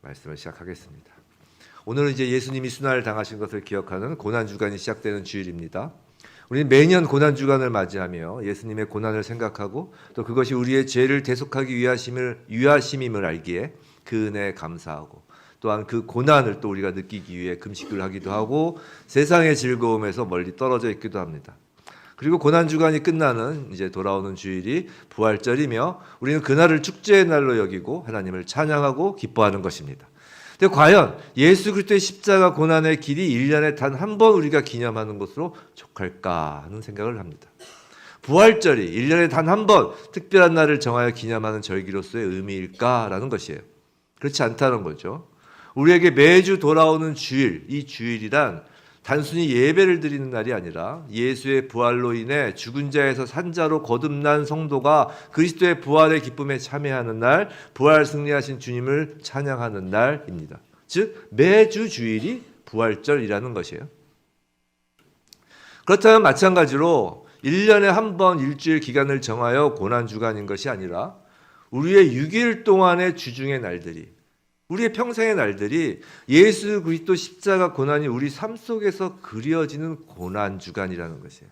말씀을 시작하겠습니다. 오늘은 이제 예수님이 순환을 당하신 것을 기억하는 고난주간이 시작되는 주일입니다. 우리는 매년 고난주간을 맞이하며 예수님의 고난을 생각하고 또 그것이 우리의 죄를 대속하기 위하심임을 알기에 그 은혜에 감사하고 또한 그 고난을 또 우리가 느끼기 위해 금식을 하기도 하고 세상의 즐거움에서 멀리 떨어져 있기도 합니다. 그리고 고난주간이 끝나는 이제 돌아오는 주일이 부활절이며 우리는 그날을 축제의 날로 여기고 하나님을 찬양하고 기뻐하는 것입니다. 근데 과연 예수 그리스도의 십자가 고난의 길이 1년에 단 한 번 우리가 기념하는 것으로 족할까 하는 생각을 합니다. 부활절이 1년에 단 한 번 특별한 날을 정하여 기념하는 절기로서의 의미일까라는 것이에요. 그렇지 않다는 거죠. 우리에게 매주 돌아오는 주일, 이 주일이란 단순히 예배를 드리는 날이 아니라 예수의 부활로 인해 죽은 자에서 산 자로 거듭난 성도가 그리스도의 부활의 기쁨에 참여하는 날, 부활 승리하신 주님을 찬양하는 날입니다. 즉 매주 주일이 부활절이라는 것이에요. 그렇다면 마찬가지로 1년에 한 번 일주일 기간을 정하여 고난주간인 것이 아니라 우리의 6일 동안의 주중의 날들이, 우리의 평생의 날들이 예수 그리스도 십자가 고난이 우리 삶 속에서 그려지는 고난주간이라는 것이에요.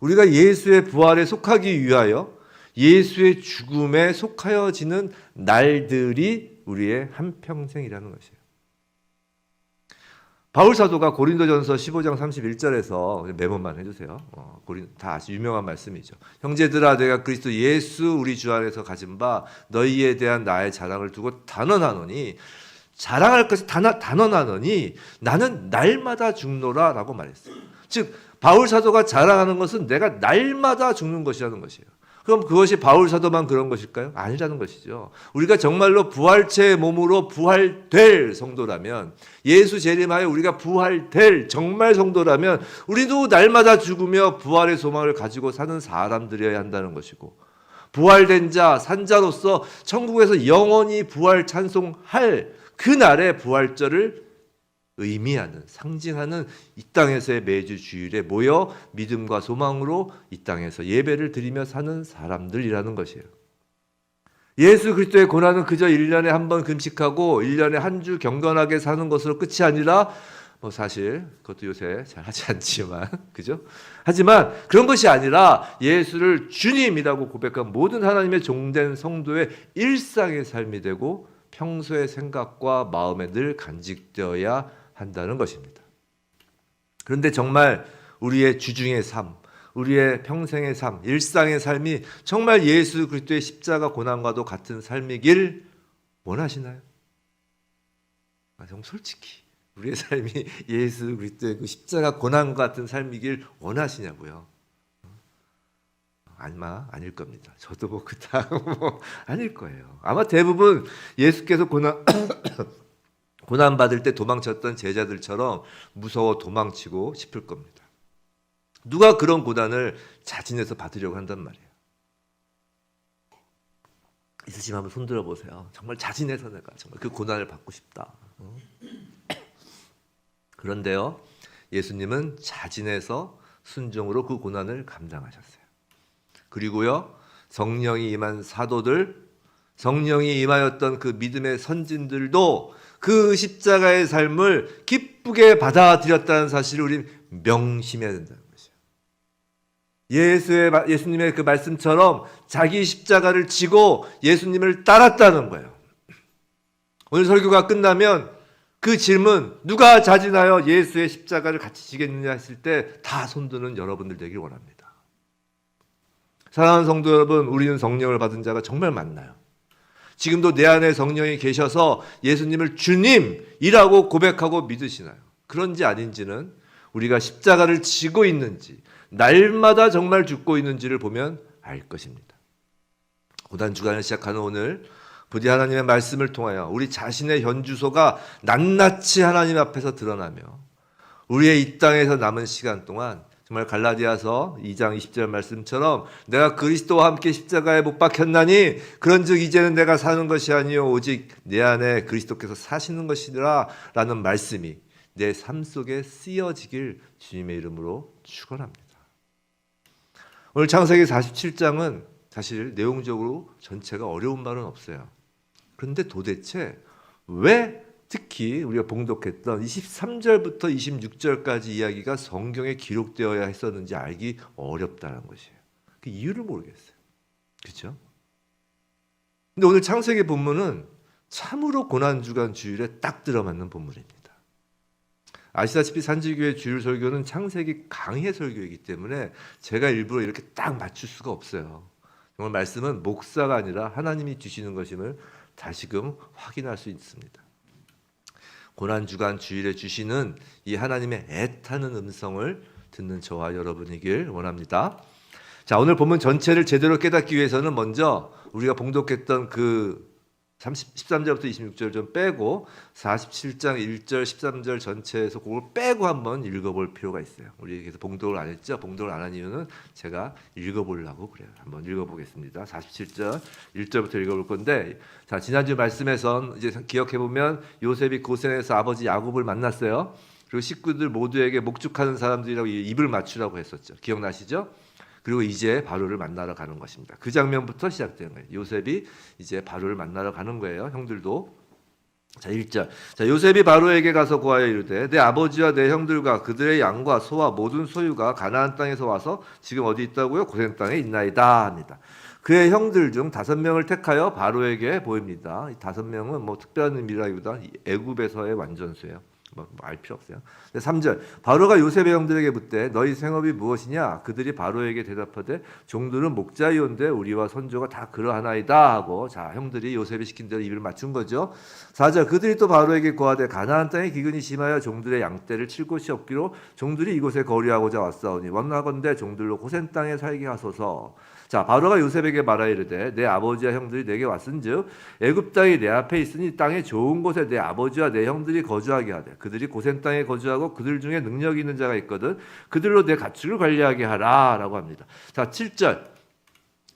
우리가 예수의 부활에 속하기 위하여 예수의 죽음에 속하여지는 날들이 우리의 한평생이라는 것이에요. 바울 사도가 고린도전서 15장 31절에서 메모만 해주세요. 다 아주 유명한 말씀이죠. 형제들아 내가 그리스도 예수 우리 주 안에서 가진 바 너희에 대한 나의 자랑을 두고 단언하노니 자랑할 것이 단언하노니 나는 날마다 죽노라 라고 말했어요. 즉 바울 사도가 자랑하는 것은 내가 날마다 죽는 것이라는 것이에요. 그럼 그것이 바울 사도만 그런 것일까요? 아니라는 것이죠. 우리가 정말로 부활체의 몸으로 부활될 성도라면, 예수 재림하여 우리가 부활될 정말 성도라면 우리도 날마다 죽으며 부활의 소망을 가지고 사는 사람들이어야 한다는 것이고, 부활된 자, 산자로서 천국에서 영원히 부활 찬송할 그날의 부활절을 의미하는, 상징하는 이 땅에서의 매주 주일에 모여 믿음과 소망으로 이 땅에서 예배를 드리며 사는 사람들이라는 것이에요. 예수 그리스도의 고난은 그저 1년에 한 번 금식하고 1년에 한 주 경건하게 사는 것으로 끝이 아니라 사실 그것도 요새 잘 하지 않지만 그죠? 하지만 그런 것이 아니라 예수를 주님이라고 고백한 모든 하나님의 종된 성도의 일상의 삶이 되고 평소의 생각과 마음에 늘 간직되어야 한다는 것입니다. 그런데 정말 우리의 주중의 삶, 우리의 평생의 삶, 일상의 삶이 정말 예수 그리스도의 십자가 고난과도 같은 삶이길 원하시나요? 좀 솔직히 우리의 삶이 예수 그리스도의 그 십자가 고난과 같은 삶이길 원하시냐고요? 아마 아닐 겁니다. 저도 그닥 아닐 거예요. 아마 대부분 예수께서 고난받을 때 도망쳤던 제자들처럼 무서워 도망치고 싶을 겁니다. 누가 그런 고난을 자진해서 받으려고 한단 말이에요. 있으시면 한번 손들어 보세요. 정말 자진해서 내가 정말 그 고난을 받고 싶다. 그런데요, 예수님은 자진해서 순종으로 그 고난을 감당하셨어요. 그리고요, 성령이 임한 사도들, 성령이 임하였던 그 믿음의 선진들도 그 십자가의 삶을 기쁘게 받아들였다는 사실을 우리는 명심해야 된다는 것이에요. 예수님의 그 말씀처럼 자기 십자가를 지고 예수님을 따랐다는 거예요. 오늘 설교가 끝나면 그 질문, 누가 자진하여 예수의 십자가를 같이 지겠느냐 했을 때 다 손드는 여러분들 되길 원합니다. 사랑하는 성도 여러분, 우리는 성령을 받은 자가 정말 많나요? 지금도 내 안에 성령이 계셔서 예수님을 주님이라고 고백하고 믿으시나요? 그런지 아닌지는 우리가 십자가를 지고 있는지, 날마다 정말 죽고 있는지를 보면 알 것입니다. 고난주간을 시작하는 오늘 부디 하나님의 말씀을 통하여 우리 자신의 현주소가 낱낱이 하나님 앞에서 드러나며 우리의 이 땅에서 남은 시간 동안 정말 갈라디아서 2장 20절 말씀처럼 내가 그리스도와 함께 십자가에 못 박혔나니 그런즉 이제는 내가 사는 것이 아니요 오직 내 안에 그리스도께서 사시는 것이라 라는 말씀이 내 삶 속에 쓰여지길 주님의 이름으로 축원합니다. 오늘 창세기 47장은 사실 내용적으로 전체가 어려운 말은 없어요. 그런데 도대체 왜 특히 우리가 봉독했던 23절부터 26절까지 이야기가 성경에 기록되어야 했었는지 알기 어렵다는 것이에요. 그 이유를 모르겠어요. 그렇죠? 근데 오늘 창세기 본문은 참으로 고난주간 주일에 딱 들어맞는 본문입니다. 아시다시피 산지교회 주일 설교는 창세기 강해 설교이기 때문에 제가 일부러 이렇게 딱 맞출 수가 없어요. 정말 말씀은 목사가 아니라 하나님이 주시는 것임을 다시금 확인할 수 있습니다. 고난주간 주일에 주시는 이 하나님의 애타는 음성을 듣는 저와 여러분이길 원합니다. 자, 오늘 본문 전체를 제대로 깨닫기 위해서는 먼저 우리가 봉독했던 그 13절부터 26절 좀 빼고 47장 1절 13절 전체에서 그걸 빼고 한번 읽어볼 필요가 있어요. 우리 그래서 봉독을 안 했죠. 봉독을 안 한 이유는 제가 읽어보려고 그래요. 한번 읽어보겠습니다. 47절 1절부터 읽어볼 건데, 자, 지난주 말씀에선 이제 기억해 보면 요셉이 고센에서 아버지 야곱을 만났어요. 그리고 식구들 모두에게 목축하는 사람들이라고 입을 맞추라고 했었죠. 기억나시죠? 그리고 이제 바로를 만나러 가는 것입니다. 그 장면부터 시작되는 거예요. 요셉이 이제 바로를 만나러 가는 거예요. 형들도. 자, 1절. 자, 요셉이 바로에게 가서 고하여 이르되 내 아버지와 내 형들과 그들의 양과 소와 모든 소유가 가나안 땅에서 와서 지금 어디 있다고요? 고센 땅에 있나이다 합니다. 그의 형들 중 5명을 택하여 바로에게 보입니다. 이 5명은 뭐 특별한 의미라기보다 애굽에서의 완전수예요. 알 필요 없어요. 3절 바로가 요셉의 형들에게 묻되 너희 생업이 무엇이냐? 그들이 바로에게 대답하되 종들은 목자이온데 우리와 선조가 다 그러하나이다 하고, 자, 형들이 요셉이 시킨 대로 입을 맞춘 거죠. 4절 그들이 또 바로에게 고하되 가나안 땅에 기근이 심하여 종들의 양떼를 칠 곳이 없기로 종들이 이곳에 거류하고자 왔사오니 원하건대 종들로 고센 땅에 살게 하소서. 자, 바로가 요셉에게 말하여 이르되 내 아버지와 형들이 내게 왔은즉 애굽 땅이 내 앞에 있으니 땅의 좋은 곳에 내 아버지와 내 형들이 거주하게 하되 그들이 고센 땅에 거주하고 그들 중에 능력이 있는 자가 있거든 그들로 내 가축을 관리하게 하라 라고 합니다. 자, 7절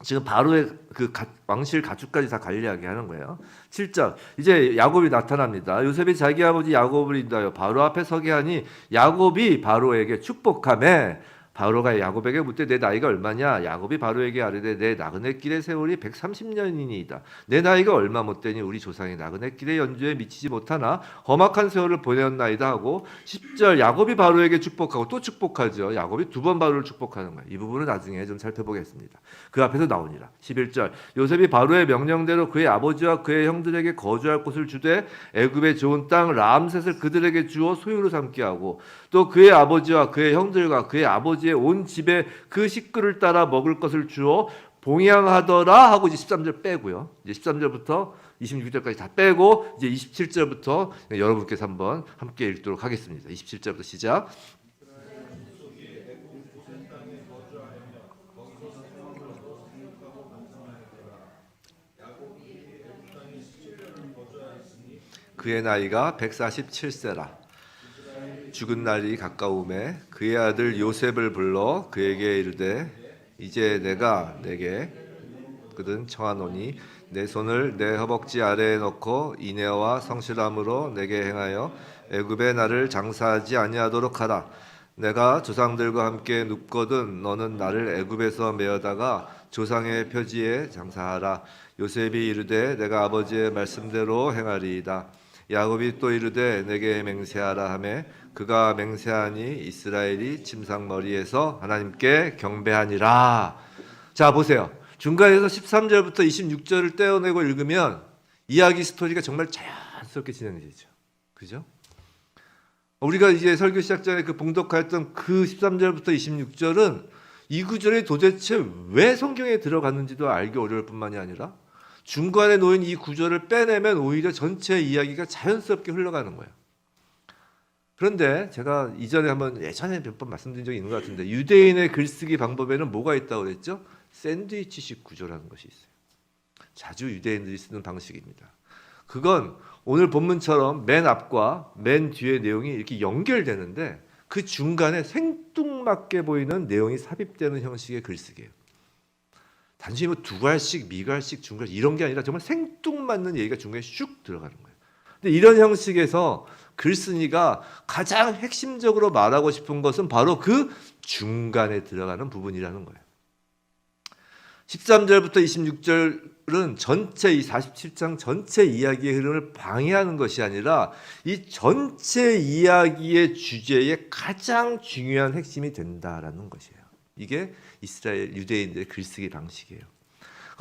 지금 바로의 그 왕실 가축까지 다 관리하게 하는 거예요. 7절 이제 야곱이 나타납니다. 요셉이 자기 아버지 야곱을 인도하여 바로 앞에 서게 하니 야곱이 바로에게 축복하매 바로가 야곱에게 묻되 내 나이가 얼마냐? 야곱이 바로에게 아뢰되 내 나그네 길의 세월이 130년이니이다. 내 나이가 얼마 못되니 우리 조상이 나그네 길의 연주에 미치지 못하나 험악한 세월을 보내었나이다 하고, 10절 야곱이 바로에게 축복하고 또 축복하죠. 야곱이 2번 바로를 축복하는 거예요. 이 부분은 나중에 좀 살펴보겠습니다. 그 앞에서 나오니라. 11절 요셉이 바로의 명령대로 그의 아버지와 그의 형들에게 거주할 곳을 주되 애굽의 좋은 땅 람셋을 그들에게 주어 소유로 삼게 하고 또 그의 아버지와 그의 형들과 그의 아버지의 온 집에 그 식구를 따라 먹을 것을 주어 봉양하더라 하고 이제 13절 빼고요. 이제 13절부터 26절까지 다 빼고 이제 27절부터 여러분께서 한번 함께 읽도록 하겠습니다. 27절부터 시작. 그의 나이가 147세라. 죽은 날이 가까우매 그의 아들 요셉을 불러 그에게 이르되 이제 내가 내게 그든 청하노니 내 손을 내 허벅지 아래에 넣고 인애와 성실함으로 내게 행하여 애굽에 나를 장사하지 아니하도록 하라. 내가 조상들과 함께 눕거든 너는 나를 애굽에서 메어다가 조상의 표지에 장사하라. 요셉이 이르되 내가 아버지의 말씀대로 행하리이다. 야곱이 또 이르되 내게 맹세하라 하매 그가 맹세하니 이스라엘이 침상머리에서 하나님께 경배하니라. 자, 보세요. 중간에서 13절부터 26절을 떼어내고 읽으면 이야기 스토리가 정말 자연스럽게 진행되죠. 그죠? 우리가 이제 설교 시작 전에 그 봉독하였던 그 13절부터 26절은 이 구절이 도대체 왜 성경에 들어갔는지도 알기 어려울 뿐만이 아니라 중간에 놓인 이 구절을 빼내면 오히려 전체 이야기가 자연스럽게 흘러가는 거예요. 그런데 제가 이전에 한번 예전에 몇 번 말씀드린 적이 있는 것 같은데 유대인의 글쓰기 방법에는 뭐가 있다고 그랬죠? 샌드위치식 구조라는 것이 있어요. 자주 유대인들이 쓰는 방식입니다. 그건 오늘 본문처럼 맨 앞과 맨 뒤의 내용이 이렇게 연결되는데 그 중간에 생뚱맞게 보이는 내용이 삽입되는 형식의 글쓰기예요. 단순히 뭐 두괄식, 미괄식, 중괄 이런 게 아니라 정말 생뚱맞는 얘기가 중간에 슉 들어가는 거예요. 근데 이런 형식에서 글쓴이가 가장 핵심적으로 말하고 싶은 것은 바로 그 중간에 들어가는 부분이라는 거예요. 13절부터 전체 이 47장 전체 이야기의 흐름을 방해하는 것이 아니라 이 전체 이야기의 주제의 가장 중요한 핵심이 된다라는 것이에요. 이게 이스라엘 유대인들의 글쓰기 방식이에요.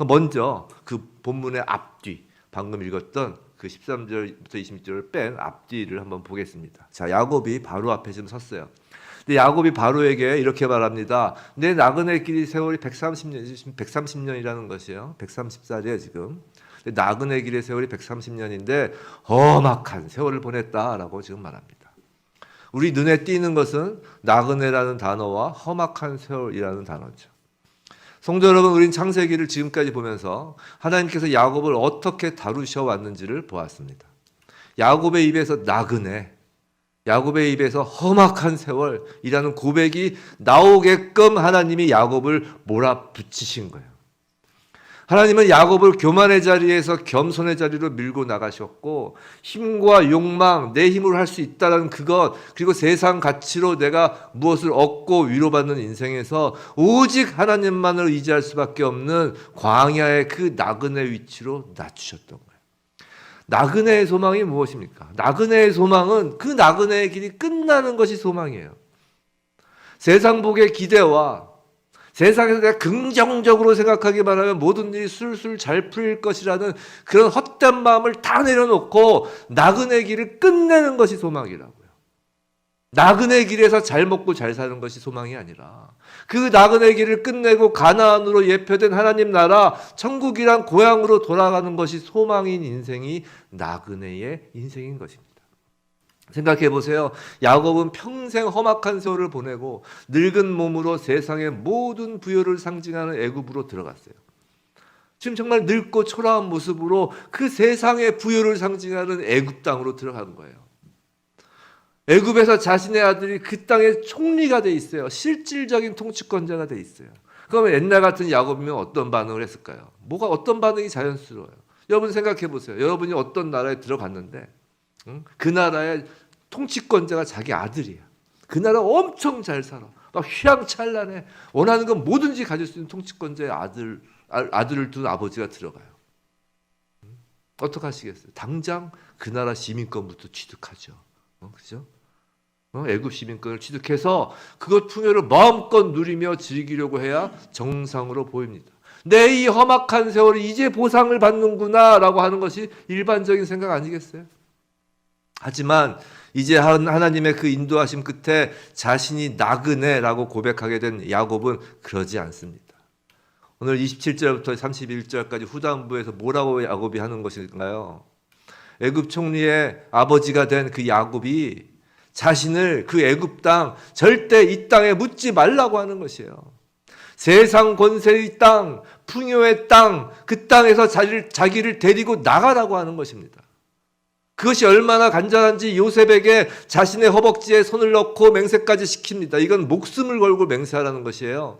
먼저 그 본문의 앞뒤, 방금 읽었던 그 13절부터 20절을 뺀 앞뒤를 한번 보겠습니다. 자, 야곱이 바로 앞에 좀 섰어요. 근데 야곱이 바로에게 이렇게 말합니다. 내 나그네 길이 세월이 130년이라는 것이에요. 130살이에요 지금. 나그네 길의 세월이 130년인데 험악한 세월을 보냈다라고 지금 말합니다. 우리 눈에 띄는 것은 나그네라는 단어와 험악한 세월이라는 단어죠. 성도 여러분, 우린 창세기를 지금까지 보면서 하나님께서 야곱을 어떻게 다루셔 왔는지를 보았습니다. 야곱의 입에서 나그네, 야곱의 입에서 험악한 세월이라는 고백이 나오게끔 하나님이 야곱을 몰아붙이신 거예요. 하나님은 야곱을 교만의 자리에서 겸손의 자리로 밀고 나가셨고, 힘과 욕망, 내 힘으로 할 수 있다는 그것, 그리고 세상 가치로 내가 무엇을 얻고 위로받는 인생에서 오직 하나님만을 의지할 수밖에 없는 광야의 그 나그네 위치로 낮추셨던 거예요. 나그네의 소망이 무엇입니까? 나그네의 소망은 그 나그네의 길이 끝나는 것이 소망이에요. 세상 복의 기대와 세상에서 내가 긍정적으로 생각하기만 하면 모든 일이 술술 잘 풀릴 것이라는 그런 헛된 마음을 다 내려놓고 나그네 길을 끝내는 것이 소망이라고요. 나그네 길에서 잘 먹고 잘 사는 것이 소망이 아니라 그 나그네 길을 끝내고 가나안으로 예표된 하나님 나라 천국이란 고향으로 돌아가는 것이 소망인 인생이 나그네의 인생인 것입니다. 생각해 보세요. 야곱은 평생 험악한 세월을 보내고 늙은 몸으로 세상의 모든 부여를 상징하는 애굽으로 들어갔어요. 지금 정말 늙고 초라한 모습으로 그 세상의 부여를 상징하는 애굽 땅으로 들어간 거예요. 애굽에서 자신의 아들이 그 땅의 총리가 돼 있어요. 실질적인 통치권자가 돼 있어요. 그러면 옛날 같은 야곱이면 어떤 반응을 했을까요? 어떤 반응이 자연스러워요? 여러분 생각해 보세요. 여러분이 어떤 나라에 들어갔는데 그 나라의 통치권자가 자기 아들이야. 그 나라 엄청 잘 살아. 막 휘황찬란해. 원하는 건 뭐든지 가질 수 있는 통치권자의 아들을 둔 아버지가 들어가요. 어떡하시겠어요? 당장 그 나라 시민권부터 취득하죠. 그죠? 애굽 시민권을 취득해서 그것 풍요를 마음껏 누리며 즐기려고 해야 정상으로 보입니다. 내 이 험악한 세월이 이제 보상을 받는구나라고 하는 것이 일반적인 생각 아니겠어요? 하지만 이제 하나님의 그 인도하심 끝에 자신이 나그네라고 고백하게 된 야곱은 그러지 않습니다. 오늘 27절부터 31절까지 후반부에서 뭐라고 야곱이 하는 것인가요? 애굽 총리의 아버지가 된 그 야곱이 자신을 그 애굽 땅, 절대 이 땅에 묻지 말라고 하는 것이에요. 세상 권세의 땅, 풍요의 땅, 그 땅에서 자기를 데리고 나가라고 하는 것입니다. 그것이 얼마나 간절한지 요셉에게 자신의 허벅지에 손을 넣고 맹세까지 시킵니다. 이건 목숨을 걸고 맹세하라는 것이에요.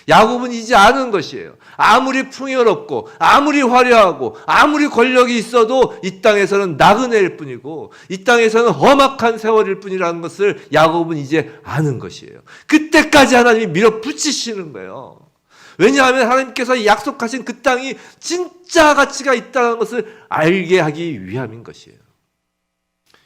야곱은 이제 아는 것이에요. 아무리 풍요롭고 아무리 화려하고 아무리 권력이 있어도 이 땅에서는 나그네일 뿐이고 이 땅에서는 험악한 세월일 뿐이라는 것을 야곱은 이제 아는 것이에요. 그때까지 하나님이 밀어붙이시는 거예요. 왜냐하면 하나님께서 약속하신 그 땅이 진짜 가치가 있다는 것을 알게 하기 위함인 것이에요.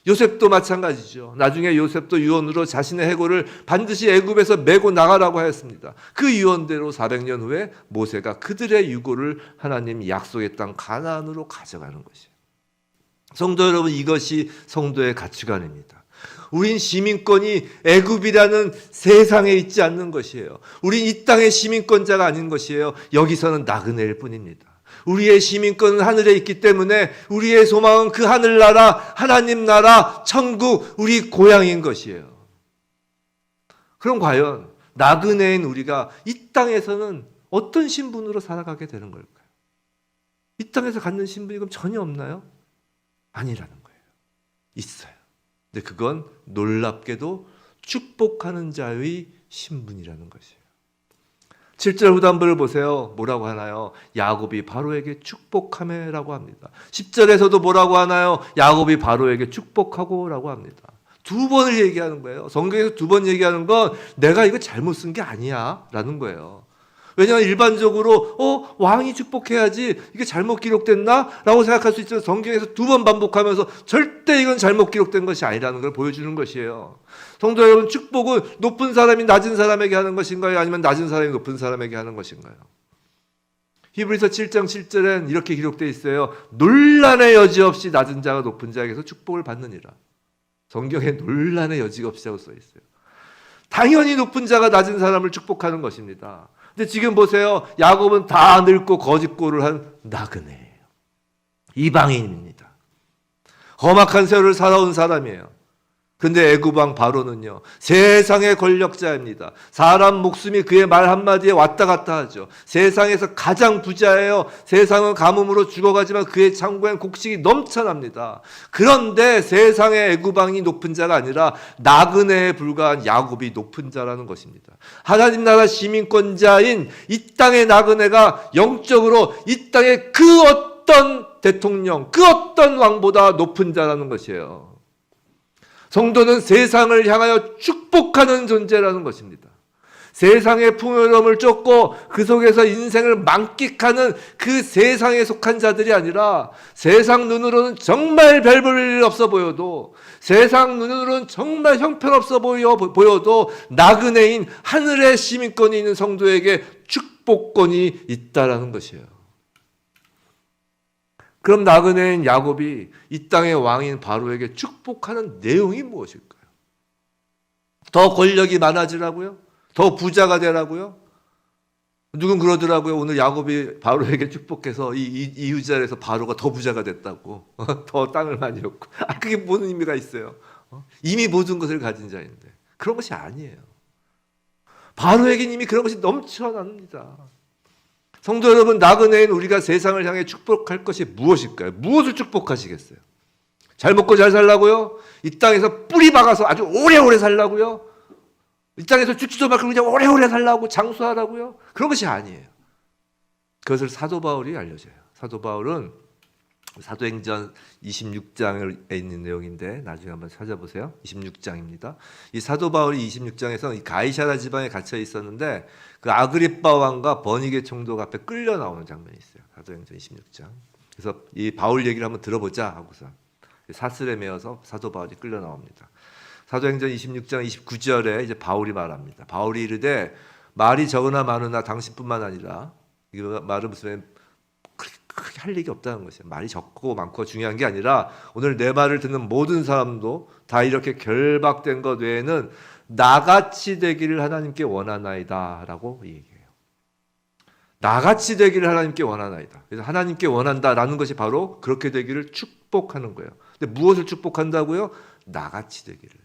요셉도 마찬가지죠. 나중에 요셉도 유언으로 자신의 해골을 반드시 애굽에서 메고 나가라고 하였습니다. 그 유언대로 400년 후에 모세가 그들의 유고를 하나님 약속의 땅 가나안으로 가져가는 것이에요. 성도 여러분, 이것이 성도의 가치관입니다. 우린 시민권이 애굽이라는 세상에 있지 않는 것이에요. 우린 이 땅의 시민권자가 아닌 것이에요. 여기서는 나그네일 뿐입니다. 우리의 시민권은 하늘에 있기 때문에 우리의 소망은 그 하늘나라, 하나님 나라, 천국, 우리 고향인 것이에요. 그럼 과연 나그네인 우리가 이 땅에서는 어떤 신분으로 살아가게 되는 걸까요? 이 땅에서 갖는 신분이 그럼 전혀 없나요? 아니라는 거예요. 있어요. 근데 그건 놀랍게도 축복하는 자의 신분이라는 것이에요. 7절 후반부를 보세요. 뭐라고 하나요? 야곱이 바로에게 축복하매라고 합니다. 10절에서도 뭐라고 하나요? 야곱이 바로에게 축복하고라고 합니다. 두 번을 얘기하는 거예요. 성경에서 두 번 얘기하는 건 내가 이거 잘못 쓴 게 아니야 라는 거예요. 왜냐하면 일반적으로 왕이 축복해야지 이게 잘못 기록됐나? 라고 생각할 수 있지만 성경에서 두 번 반복하면서 절대 이건 잘못 기록된 것이 아니라는 걸 보여주는 것이에요. 성도 여러분, 축복은 높은 사람이 낮은 사람에게 하는 것인가요? 아니면 낮은 사람이 높은 사람에게 하는 것인가요? 히브리서 7장 7절엔 이렇게 기록되어 있어요. 논란의 여지 없이 낮은 자가 높은 자에게서 축복을 받느니라. 성경에 논란의 여지가 없이라고 써 있어요. 당연히 높은 자가 낮은 사람을 축복하는 것입니다. 근데 지금 보세요. 야곱은 다 늙고 거짓골을 한 나그네예요. 이방인입니다. 험악한 세월을 살아온 사람이에요. 근데 애굽 왕 바로는요, 세상의 권력자입니다. 사람 목숨이 그의 말 한마디에 왔다 갔다 하죠. 세상에서 가장 부자예요. 세상은 가뭄으로 죽어가지만 그의 창고엔 곡식이 넘쳐납니다. 그런데 세상의 애굽 왕이 높은 자가 아니라 나그네에 불과한 야곱이 높은 자라는 것입니다. 하나님 나라 시민권자인 이 땅의 나그네가 영적으로 이 땅의 그 어떤 대통령, 그 어떤 왕보다 높은 자라는 것이에요. 성도는 세상을 향하여 축복하는 존재라는 것입니다. 세상의 풍요로움을 쫓고 그 속에서 인생을 만끽하는 그 세상에 속한 자들이 아니라 세상 눈으로는 정말 별 볼 일 없어 보여도, 세상 눈으로는 정말 형편없어 보여도 나그네인 하늘의 시민권이 있는 성도에게 축복권이 있다라는 것이에요. 그럼 나그네인 야곱이 이 땅의 왕인 바로에게 축복하는 내용이 무엇일까요? 더 권력이 많아지라고요? 더 부자가 되라고요? 누군 그러더라고요. 오늘 야곱이 바로에게 축복해서 이 유자에서 바로가 더 부자가 됐다고. 더 땅을 많이 얻고. 그게 무슨 의미가 있어요? 이미 모든 것을 가진 자인데. 그런 것이 아니에요. 바로에게는 이미 그런 것이 넘쳐납니다. 성도 여러분, 나그네인 우리가 세상을 향해 축복할 것이 무엇일까요? 무엇을 축복하시겠어요? 잘 먹고 잘 살라고요? 이 땅에서 뿌리 박아서 아주 오래오래 살라고요? 이 땅에서 죽지도 말고 그냥 오래오래 살라고 장수하라고요? 그런 것이 아니에요. 그것을 사도 바울이 알려줘요. 사도 바울은 사도행전 26장에 있는 내용인데 나중에 한번 찾아보세요. 26장입니다. 이 사도 바울이 26장에서 이 가이사랴 지방에 갇혀 있었는데 그 아그리빠 왕과 버니게 총독 앞에 끌려 나오는 장면이 있어요. 사도행전 26장. 그래서 이 바울 얘기를 한번 들어보자 하고서 사슬에 매어서 사도 바울이 끌려 나옵니다. 사도행전 26장 29절에 이제 바울이 말합니다. 바울이 이르되 말이 적으나 많으나 당신뿐만 아니라, 이 말은 무슨 크게 할 얘기 없다는 것이에요. 말이 적고 많고 중요한 게 아니라 오늘 내 말을 듣는 모든 사람도 다 이렇게 결박된 것 외에는 나같이 되기를 하나님께 원하나이다 라고 얘기해요. 나같이 되기를 하나님께 원하나이다. 그래서 하나님께 원한다라는 것이 바로 그렇게 되기를 축복하는 거예요. 근데 무엇을 축복한다고요? 나같이 되기를.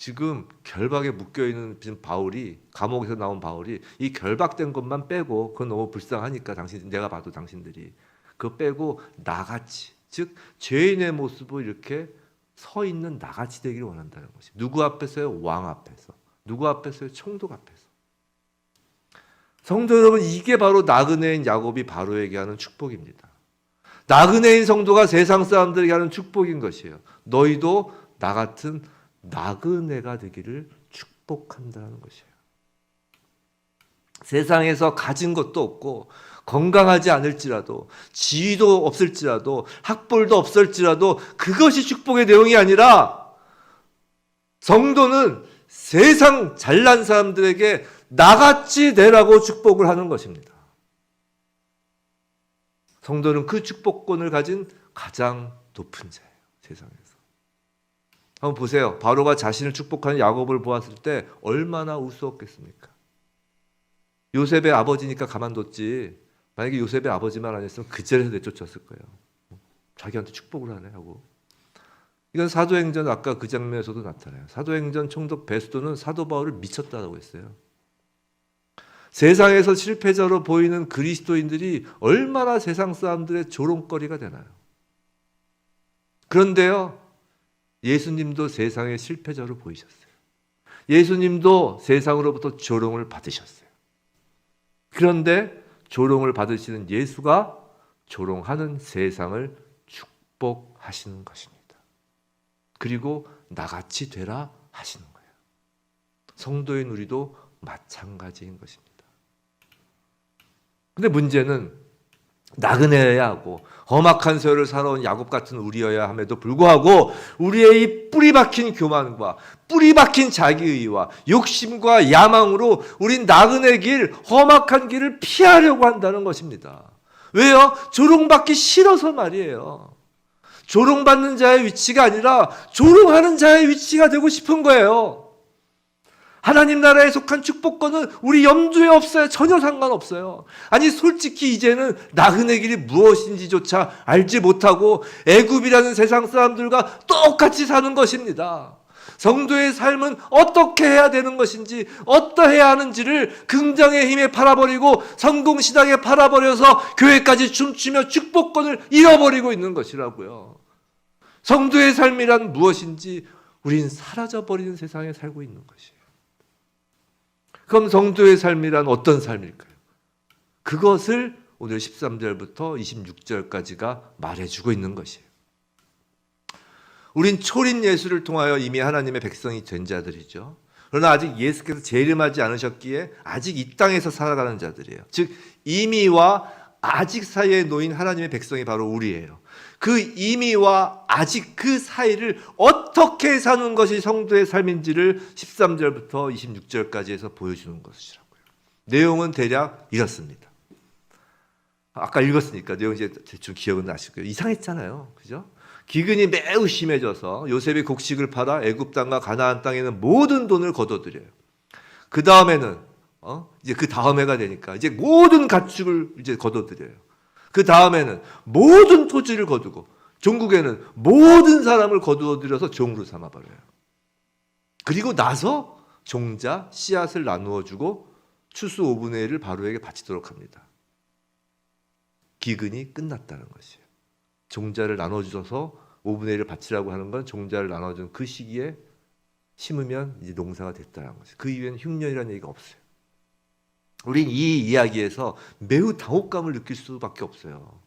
지금 결박에 묶여있는 지금 바울이, 감옥에서 나온 바울이 이 결박된 것만 빼고, 그건 너무 불쌍하니까 내가 봐도 당신들이 그거 빼고 나같이, 즉 죄인의 모습을 이렇게 서 있는 나같이 되기를 원한다는 것이. 누구 앞에서요? 왕 앞에서. 누구 앞에서요? 총독 앞에서. 성도 여러분, 이게 바로 나그네인 야곱이 바로에게 하는 축복입니다. 나그네인 성도가 세상 사람들에게 하는 축복인 것이에요. 너희도 나 같은 나그네가 되기를 축복한다는 것이에요. 세상에서 가진 것도 없고 건강하지 않을지라도, 지위도 없을지라도, 학벌도 없을지라도 그것이 축복의 내용이 아니라 성도는 세상 잘난 사람들에게 나같이 되라고 축복을 하는 것입니다. 성도는 그 축복권을 가진 가장 높은 자예요. 세상에서. 한번 보세요. 바로가 자신을 축복하는 야곱을 보았을 때 얼마나 우스웠겠습니까? 요셉의 아버지니까 가만뒀지, 만약에 요셉의 아버지만 아니었으면 그 자리에서 내쫓았을 거예요. 자기한테 축복을 하네 하고. 이건 사도행전 아까 그 장면에서도 나타나요. 사도행전 총독 베스도는 사도 바울을 미쳤다고 했어요. 세상에서 실패자로 보이는 그리스도인들이 얼마나 세상 사람들의 조롱거리가 되나요? 그런데요, 예수님도 세상의 실패자로 보이셨어요. 예수님도 세상으로부터 조롱을 받으셨어요. 그런데 조롱을 받으시는 예수가 조롱하는 세상을 축복하시는 것입니다. 그리고 나같이 되라 하시는 거예요. 성도인 우리도 마찬가지인 것입니다. 근데 문제는 나그네여야 하고 험악한 세월을 살아온 야곱 같은 우리여야 함에도 불구하고 우리의 이 뿌리 박힌 교만과 뿌리 박힌 자기의와 욕심과 야망으로 우린 나그네 길, 험악한 길을 피하려고 한다는 것입니다. 왜요? 조롱받기 싫어서 말이에요. 조롱받는 자의 위치가 아니라 조롱하는 자의 위치가 되고 싶은 거예요. 하나님 나라에 속한 축복권은 우리 염두에 없어요. 전혀 상관없어요. 아니 솔직히 이제는 나그네 길이 무엇인지조차 알지 못하고 애굽이라는 세상 사람들과 똑같이 사는 것입니다. 성도의 삶은 어떻게 해야 되는 것인지 어떠해야 하는지를 긍정의 힘에 팔아버리고 성공신앙에 팔아버려서 교회까지 춤추며 축복권을 잃어버리고 있는 것이라고요. 성도의 삶이란 무엇인지 우린 사라져버리는 세상에 살고 있는 것이에요. 그럼 성도의 삶이란 어떤 삶일까요? 그것을 오늘 13절부터 26절까지가 말해주고 있는 것이에요. 우린 초린 예수를 통하여 이미 하나님의 백성이 된 자들이죠. 그러나 아직 예수께서 재림하지 않으셨기에 아직 이 땅에서 살아가는 자들이에요. 즉 이미와 아직 사이에 놓인 하나님의 백성이 바로 우리예요. 그 이미와 아직 그 사이를 어떻게 사는 것이 성도의 삶인지를 13절부터 26절까지 해서 보여주는 것이라고요. 내용은 대략 이렇습니다. 아까 읽었으니까 내용 이제 대충 기억은 나실 거예요. 이상했잖아요. 그죠? 기근이 매우 심해져서 요셉이 곡식을 팔아 애굽 땅과 가나안 땅에 있는 모든 돈을 거둬들여요. 그 다음에는 이제 그 다음해가 되니까 이제 모든 가축을 이제 거둬들여요. 그 다음에는 모든 토지를 거두고 종국에는 모든 사람을 거두어들여서 종으로 삼아버려요. 그리고 나서 종자 씨앗을 나누어주고 추수 5분의 1을 바로에게 바치도록 합니다. 기근이 끝났다는 것이에요. 종자를 나눠주셔서 5분의 1을 바치라고 하는 건 종자를 나눠준 그 시기에 심으면 이제 농사가 됐다는 것이에요. 그 이후에는 흉년이라는 얘기가 없어요. 우린 이 이야기에서 매우 당혹감을 느낄 수밖에 없어요.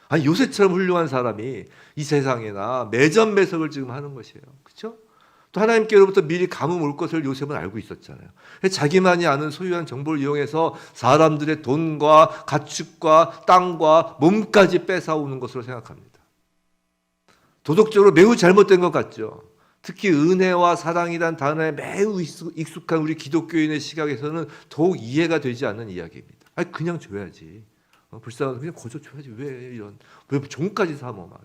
아니 요셉처럼 훌륭한 사람이 이 세상에나 매점매석을 지금 하는 것이에요. 그렇죠? 또 하나님께로부터 미리 감흥 올 것을 요셉은 알고 있었잖아요. 자기만이 아는 소유한 정보를 이용해서 사람들의 돈과 가축과 땅과 몸까지 뺏어오는 것으로 생각합니다. 도덕적으로 매우 잘못된 것 같죠. 특히 은혜와 사랑이란 단어에 매우 익숙한 우리 기독교인의 시각에서는 더욱 이해가 되지 않는 이야기입니다. 아니 그냥 줘야지. 불쌍한 그냥 거저 줘야지. 왜 종까지 삼어 막.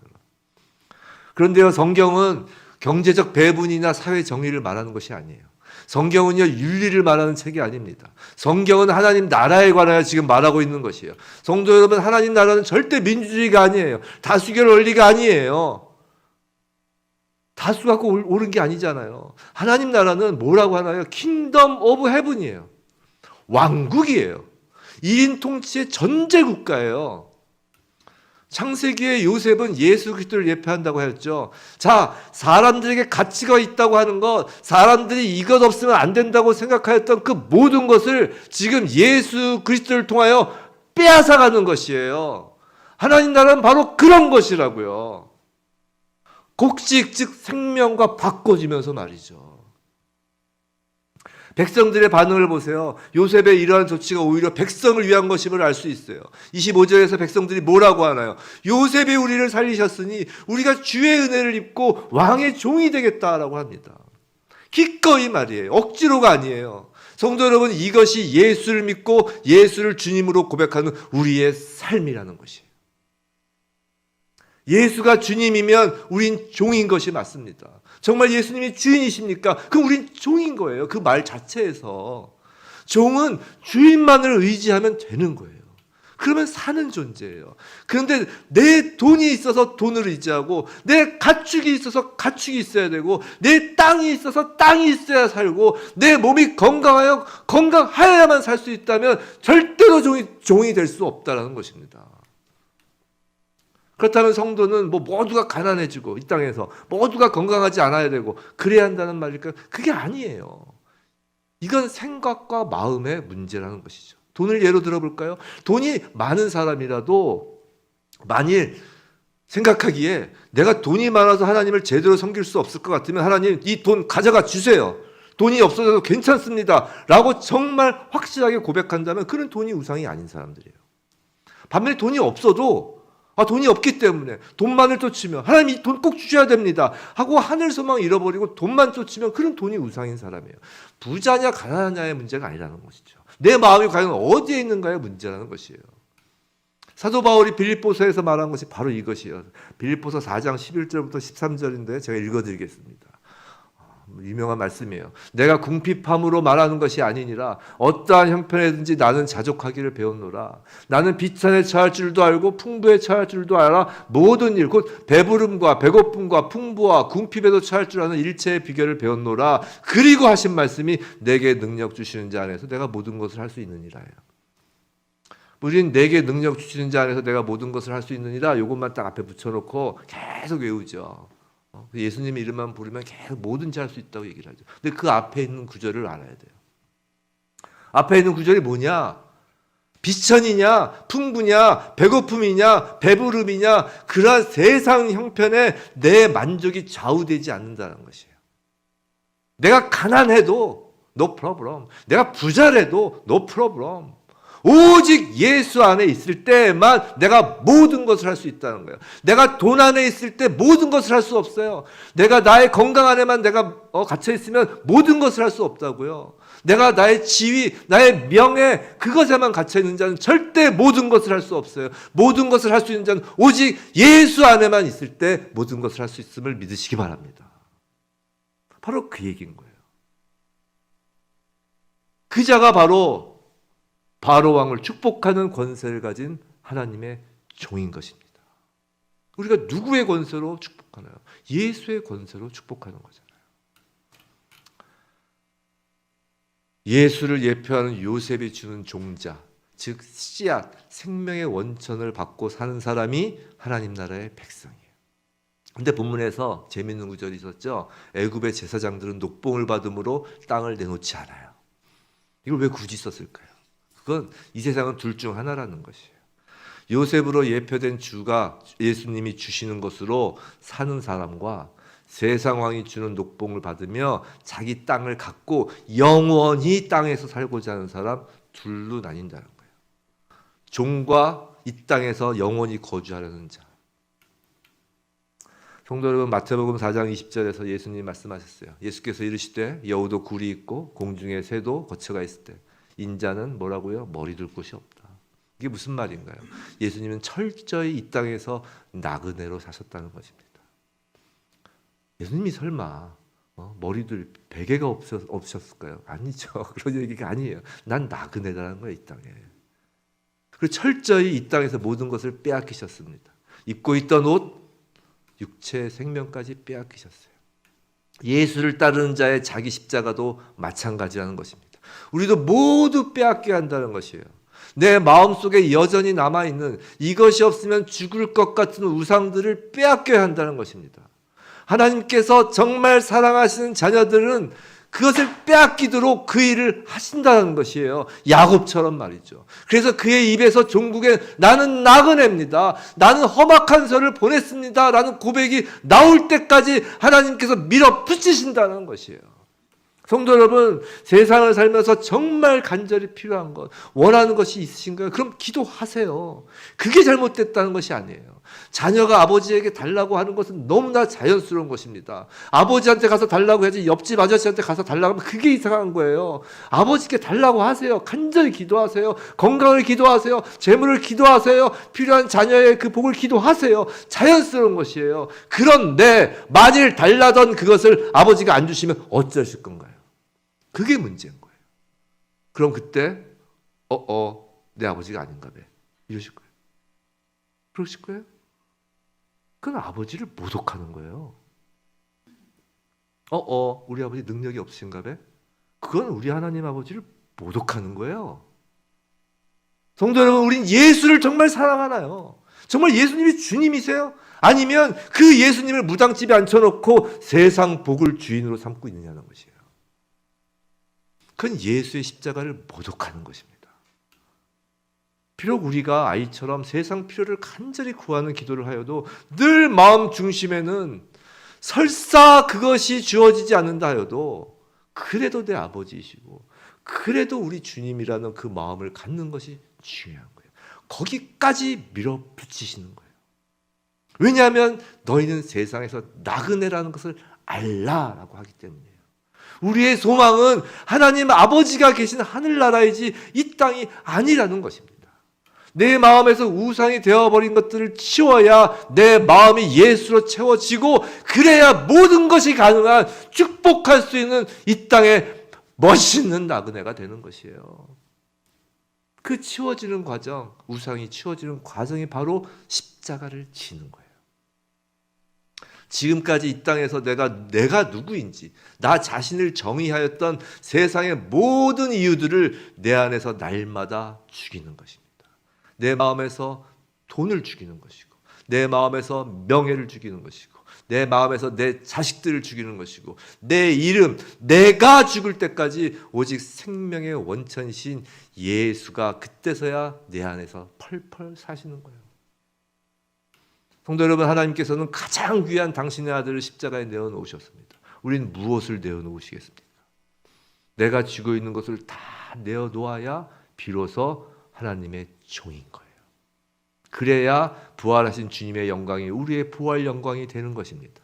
그런데요 성경은 경제적 배분이나 사회 정의를 말하는 것이 아니에요. 성경은요 윤리를 말하는 책이 아닙니다. 성경은 하나님 나라에 관하여 지금 말하고 있는 것이에요. 성도 여러분, 하나님 나라는 절대 민주주의가 아니에요. 다수결 원리가 아니에요. 다수 갖고 옳은 게 아니잖아요. 하나님 나라는 뭐라고 하나요? 킹덤 오브 헤븐이에요. 왕국이에요. 1인 통치의 전제 국가예요. 창세기의 요셉은 예수 그리스도를 예표한다고 했죠. 자, 사람들에게 가치가 있다고 하는 것, 사람들이 이것 없으면 안 된다고 생각하였던 그 모든 것을 지금 예수 그리스도를 통하여 빼앗아가는 것이에요. 하나님 나라는 바로 그런 것이라고요. 곡식 즉 생명과 바꿔지면서 말이죠. 백성들의 반응을 보세요. 요셉의 이러한 조치가 오히려 백성을 위한 것임을 알 수 있어요. 25절에서 백성들이 뭐라고 하나요? 요셉이 우리를 살리셨으니 우리가 주의 은혜를 입고 왕의 종이 되겠다라고 합니다. 기꺼이 말이에요. 억지로가 아니에요. 성도 여러분, 이것이 예수를 믿고 예수를 주님으로 고백하는 우리의 삶이라는 것이에요. 예수가 주님이면 우린 종인 것이 맞습니다. 정말 예수님이 주인이십니까? 그럼 우린 종인 거예요. 그 말 자체에서. 종은 주인만을 의지하면 되는 거예요. 그러면 사는 존재예요. 그런데 내 돈이 있어서 돈을 의지하고 내 가축이 있어서 가축이 있어야 되고 내 땅이 있어서 땅이 있어야 살고 내 몸이 건강하여야만 살 수 있다면 절대로 종이 될 수 없다는 것입니다. 그렇다면 성도는 모두가 가난해지고 이 땅에서 모두가 건강하지 않아야 되고 그래야 한다는 말일까요? 그게 아니에요. 이건 생각과 마음의 문제라는 것이죠. 돈을 예로 들어볼까요? 돈이 많은 사람이라도 만일 생각하기에 내가 돈이 많아서 하나님을 제대로 섬길 수 없을 것 같으면 하나님 이 돈 가져가 주세요. 돈이 없어져도 괜찮습니다. 라고 정말 확실하게 고백한다면 그는 돈이 우상이 아닌 사람들이에요. 반면에 돈이 없어도 돈이 없기 때문에 돈만을 쫓으면 하나님 이 돈 꼭 주셔야 됩니다 하고 하늘 소망 잃어버리고 돈만 쫓으면 그런 돈이 우상인 사람이에요. 부자냐 가난하냐의 문제가 아니라는 것이죠. 내 마음이 과연 어디에 있는가의 문제라는 것이에요. 사도 바울이 빌립보서에서 말한 것이 바로 이것이에요. 빌립보서 4장 11절부터 13절인데 제가 읽어드리겠습니다. 유명한 말씀이에요. 내가 궁핍함으로 말하는 것이 아니니라 어떠한 형편에든지 나는 자족하기를 배웠노라. 나는 비천에 처할 줄도 알고 풍부에 처할 줄도 알아. 모든 일 곧 배부름과 배고픔과 풍부와 궁핍에도 처할 줄 아는 일체의 비결을 배웠노라. 그리고 하신 말씀이 내게 능력 주시는 자 안에서 내가 모든 것을 할 수 있느니라요. 우린 내게 능력 주시는 자 안에서 내가 모든 것을 할 수 있느니라. 이것만 딱 앞에 붙여놓고 계속 외우죠. 예수님 이름만 부르면 계속 뭐든지 할 수 있다고 얘기를 하죠. 근데 그 앞에 있는 구절을 알아야 돼요. 앞에 있는 구절이 뭐냐? 비천이냐, 풍부냐, 배고픔이냐, 배부름이냐, 그러한 세상 형편에 내 만족이 좌우되지 않는다는 것이에요. 내가 가난해도 no problem. 내가 부자래도 no problem. 오직 예수 안에 있을 때만 내가 모든 것을 할 수 있다는 거예요. 내가 돈 안에 있을 때 모든 것을 할 수 없어요. 내가 나의 건강 안에만 내가 갇혀 있으면 모든 것을 할 수 없다고요. 내가 나의 지위, 나의 명예 그것에만 갇혀 있는 자는 절대 모든 것을 할 수 없어요. 모든 것을 할 수 있는 자는 오직 예수 안에만 있을 때 모든 것을 할 수 있음을 믿으시기 바랍니다. 바로 그 얘기인 거예요. 그 자가 바로 바로 왕을 축복하는 권세를 가진 하나님의 종인 것입니다. 우리가 누구의 권세로 축복하나요? 예수의 권세로 축복하는 거잖아요. 예수를 예표하는 요셉이 주는 종자, 즉 씨앗, 생명의 원천을 받고 사는 사람이 하나님 나라의 백성이에요. 근데 본문에서 재미있는 구절이 있었죠. 애굽의 제사장들은 녹봉을 받음으로 땅을 내놓지 않아요. 이걸 왜 굳이 썼을까요? 그건 이 세상은 둘 중 하나라는 것이에요. 요셉으로 예표된 주가 예수님이 주시는 것으로 사는 사람과 세상 왕이 주는 녹봉을 받으며 자기 땅을 갖고 영원히 땅에서 살고자 하는 사람 둘로 나뉜다는 거예요. 종과 이 땅에서 영원히 거주하려는 자. 성도 여러분, 마태복음 4장 20절에서 예수님이 말씀하셨어요. 예수께서 이르시되 여우도 굴이 있고 공중에 새도 거처가 있을 때 인자는 뭐라고요? 머리 둘 곳이 없다. 이게 무슨 말인가요? 예수님은 철저히 이 땅에서 나그네로 사셨다는 것입니다. 예수님이 설마 머리들 베개가 없으셨을까요? 아니죠. 그런 얘기가 아니에요. 난 나그네라는 거예요, 이 땅에. 그리고 철저히 이 땅에서 모든 것을 빼앗기셨습니다. 입고 있던 옷, 육체의 생명까지 빼앗기셨어요. 예수를 따르는 자의 자기 십자가도 마찬가지라는 것입니다. 우리도 모두 빼앗겨야 한다는 것이에요. 내 마음속에 여전히 남아있는 이것이 없으면 죽을 것 같은 우상들을 빼앗겨야 한다는 것입니다. 하나님께서 정말 사랑하시는 자녀들은 그것을 빼앗기도록 그 일을 하신다는 것이에요. 야곱처럼 말이죠. 그래서 그의 입에서 종국에 나는 나그네입니다. 나는 험악한 설을 보냈습니다. 라는 고백이 나올 때까지 하나님께서 밀어붙이신다는 것이에요. 성도 여러분, 세상을 살면서 정말 간절히 필요한 것, 원하는 것이 있으신가요? 그럼 기도하세요. 그게 잘못됐다는 것이 아니에요. 자녀가 아버지에게 달라고 하는 것은 너무나 자연스러운 것입니다. 아버지한테 가서 달라고 해야지 옆집 아저씨한테 가서 달라고 하면 그게 이상한 거예요. 아버지께 달라고 하세요. 간절히 기도하세요. 건강을 기도하세요. 재물을 기도하세요. 필요한 자녀의 그 복을 기도하세요. 자연스러운 것이에요. 그런데 만일 달라던 그것을 아버지가 안 주시면 어쩌실 건가요? 그게 문제인 거예요. 그럼 그때 내 아버지가 아닌가 봐 이러실 거예요. 그러실 거예요? 그건 아버지를 모독하는 거예요. 우리 아버지 능력이 없으신가 봐? 그건 우리 하나님 아버지를 모독하는 거예요. 성도 여러분, 우린 예수를 정말 사랑하나요? 정말 예수님이 주님이세요? 아니면 그 예수님을 무당집에 앉혀놓고 세상 복을 주인으로 삼고 있느냐는 것이에요. 그건 예수의 십자가를 모독하는 것입니다. 비록 우리가 아이처럼 세상 필요를 간절히 구하는 기도를 하여도 늘 마음 중심에는 설사 그것이 주어지지 않는다 하여도 그래도 내 아버지이시고 그래도 우리 주님이라는 그 마음을 갖는 것이 중요한 거예요. 거기까지 밀어붙이시는 거예요. 왜냐하면 너희는 세상에서 나그네라는 것을 알라라고 하기 때문이에요. 우리의 소망은 하나님 아버지가 계신 하늘나라이지 이 땅이 아니라는 것입니다. 내 마음에서 우상이 되어버린 것들을 치워야 내 마음이 예수로 채워지고, 그래야 모든 것이 가능한, 축복할 수 있는 이 땅의 멋있는 나그네가 되는 것이에요. 그 치워지는 과정, 우상이 치워지는 과정이 바로 십자가를 지는 거예요. 지금까지 이 땅에서 내가 누구인지, 나 자신을 정의하였던 세상의 모든 이유들을 내 안에서 날마다 죽이는 것입니다. 내 마음에서 돈을 죽이는 것이고, 내 마음에서 명예를 죽이는 것이고, 내 마음에서 내 자식들을 죽이는 것이고, 내 이름, 내가 죽을 때까지 오직 생명의 원천이신 예수가 그때서야 내 안에서 펄펄 사시는 거예요. 성도 여러분, 하나님께서는 가장 귀한 당신의 아들을 십자가에 내어놓으셨습니다. 우리는 무엇을 내어놓으시겠습니까? 내가 쥐고 있는 것을 다 내어놓아야 비로소 하나님의 종인 거예요. 그래야 부활하신 주님의 영광이 우리의 부활 영광이 되는 것입니다.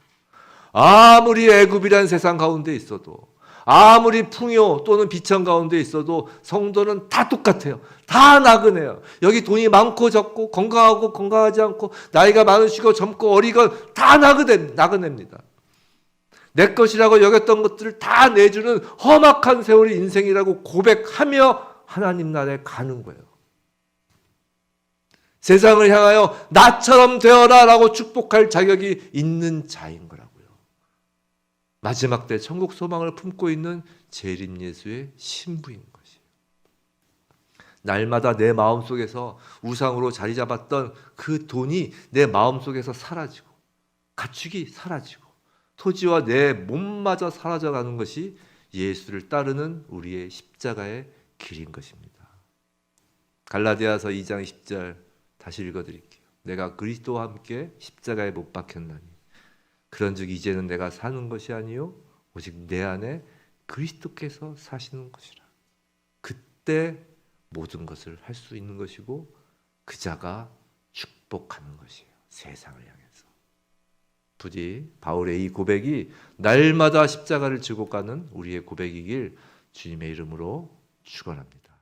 아무리 애굽이란 세상 가운데 있어도, 아무리 풍요 또는 비천 가운데 있어도 성도는 다 똑같아요. 다 나그네요. 여기 돈이 많고 적고, 건강하고 건강하지 않고, 나이가 많으시고 젊고 어리건 다 나그네입니다. 내 것이라고 여겼던 것들을 다 내주는 험악한 세월이 인생이라고 고백하며 하나님 나라에 가는 거예요. 세상을 향하여 나처럼 되어라 라고 축복할 자격이 있는 자인 거라고요. 마지막 때 천국 소망을 품고 있는 재림 예수의 신부인 것이에요. 날마다 내 마음속에서 우상으로 자리 잡았던 그 돈이 내 마음속에서 사라지고, 가축이 사라지고, 토지와 내 몸마저 사라져가는 것이 예수를 따르는 우리의 십자가의 길인 것입니다. 갈라디아서 2장 10절 다시 읽어드릴게요. 내가 그리스도와 함께 십자가에 못 박혔나니 그런즉 이제는 내가 사는 것이 아니요 오직 내 안에 그리스도께서 사시는 것이라. 그때 모든 것을 할 수 있는 것이고 그 자가 축복하는 것이에요. 세상을 향해서. 부디 바울의 이 고백이 날마다 십자가를 지고 가는 우리의 고백이길 주님의 이름으로 축원합니다.